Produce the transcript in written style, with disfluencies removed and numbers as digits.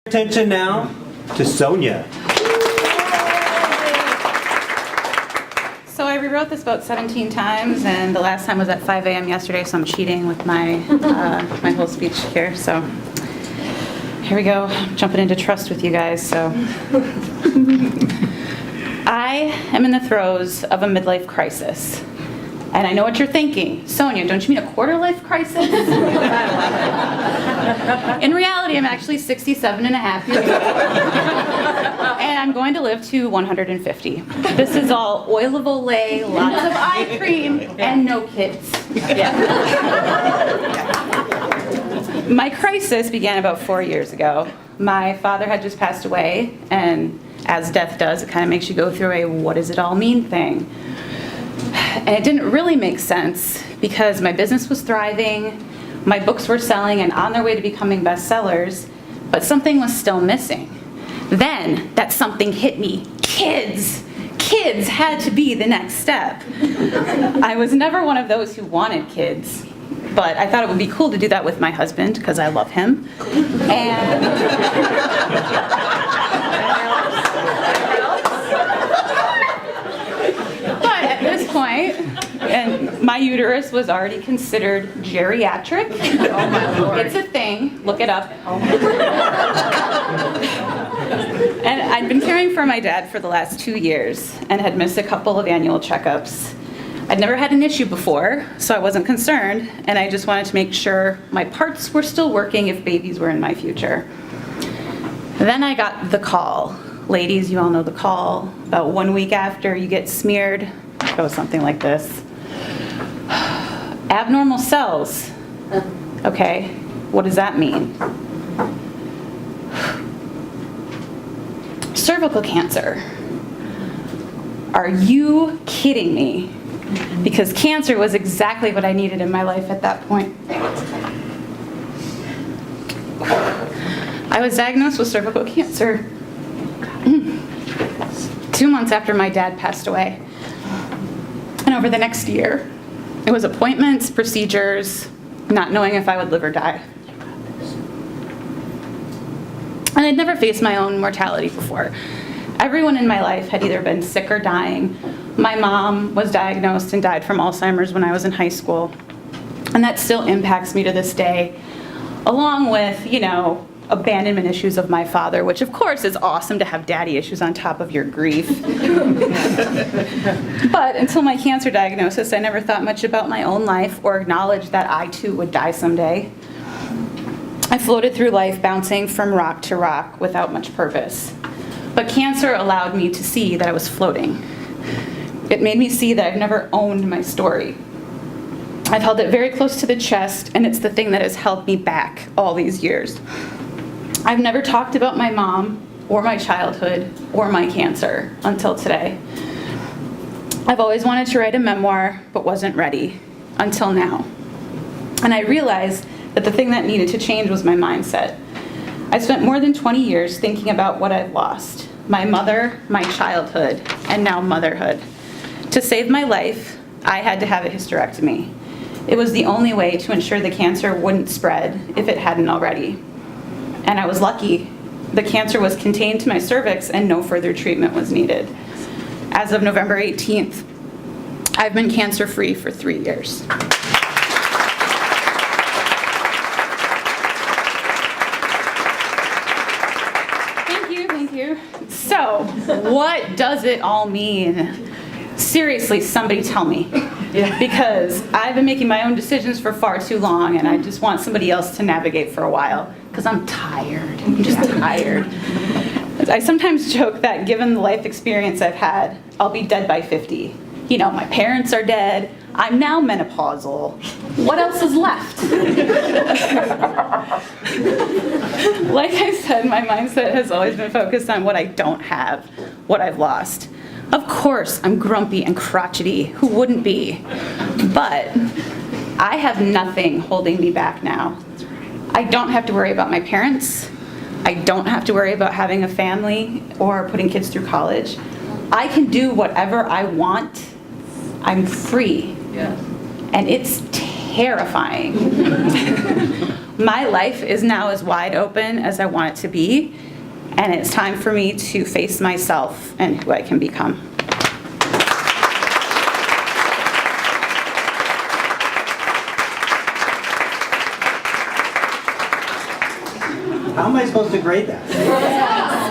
Attention now to Sonia. So I rewrote this about 17 times, and the last time was at 5 a.m. yesterday, so I'm cheating with my my whole speech here. So here we go, jumping into trust with you guys. So I am in the throes of a midlife crisis. And I know what you're thinking. Sonia, don't you mean a quarter-life crisis? In reality, I'm actually 67 and a half years old. And I'm going to live to 150. This is all oil of Olay, lots of eye cream, and no kids. My crisis began about 4 years ago. My father had just passed away, and as death does, it kind of makes you go through a what does it all mean thing. And it didn't really make sense because my business was thriving, my books were selling and on their way to becoming bestsellers, but something was still missing. Then that something hit me. Kids! Kids had to be the next step. I was never one of those who wanted kids, but I thought it would be cool to do that with my husband because I love him. And my uterus was already considered geriatric. Oh my Lord. It's a thing. Look it up. Oh my Lord. And I'd been caring for my dad for the last 2 years and had missed a couple of annual checkups. I'd never had an issue before, so I wasn't concerned, and I just wanted to make sure my parts were still working if babies were in my future. Then I got the call. Ladies, you all know the call. About 1 week after you get smeared, it goes something like this. Abnormal cells. Okay, what does that mean? Cervical cancer. Are you kidding me? Because cancer was exactly what I needed in my life at that point. I was diagnosed with cervical cancer 2 months after my dad passed away. And over the next year, it was appointments, procedures, not knowing if I would live or die. And I'd never faced my own mortality before. Everyone in my life had either been sick or dying. My mom was diagnosed and died from Alzheimer's when I was in high school. And that still impacts me to this day, along with, abandonment issues of my father, which of course is awesome to have daddy issues on top of your grief. But until my cancer diagnosis, I never thought much about my own life or acknowledged that I too would die someday. I floated through life bouncing from rock to rock without much purpose. But cancer allowed me to see that I was floating. It made me see that I've never owned my story. I've held it very close to the chest, and it's the thing that has held me back all these years. I've never talked about my mom or my childhood or my cancer until today. I've always wanted to write a memoir, but wasn't ready until now. And I realized that the thing that needed to change was my mindset. I spent more than 20 years thinking about what I've lost: my mother, my childhood, and now motherhood. To save my life, I had to have a hysterectomy. It was the only way to ensure the cancer wouldn't spread if it hadn't already. And I was lucky. The cancer was contained to my cervix and no further treatment was needed. As of November 18th, I've been cancer-free for 3 years. Thank you. So, what does it all mean? Seriously, somebody tell me. Because I've been making my own decisions for far too long, and I just want somebody else to navigate for a while, because I'm tired. I'm just tired. I sometimes joke that given the life experience I've had, I'll be dead by 50. My parents are dead. I'm now menopausal. What else is left? Like I said, my mindset has always been focused on what I don't have, what I've lost. Of course, I'm grumpy and crotchety. Who wouldn't be? But I have nothing holding me back now. I don't have to worry about my parents. I don't have to worry about having a family or putting kids through college. I can do whatever I want. I'm free. Yeah. And it's terrifying. My life is now as wide open as I want it to be, and it's time for me to face myself and who I can become. How am I supposed to grade that?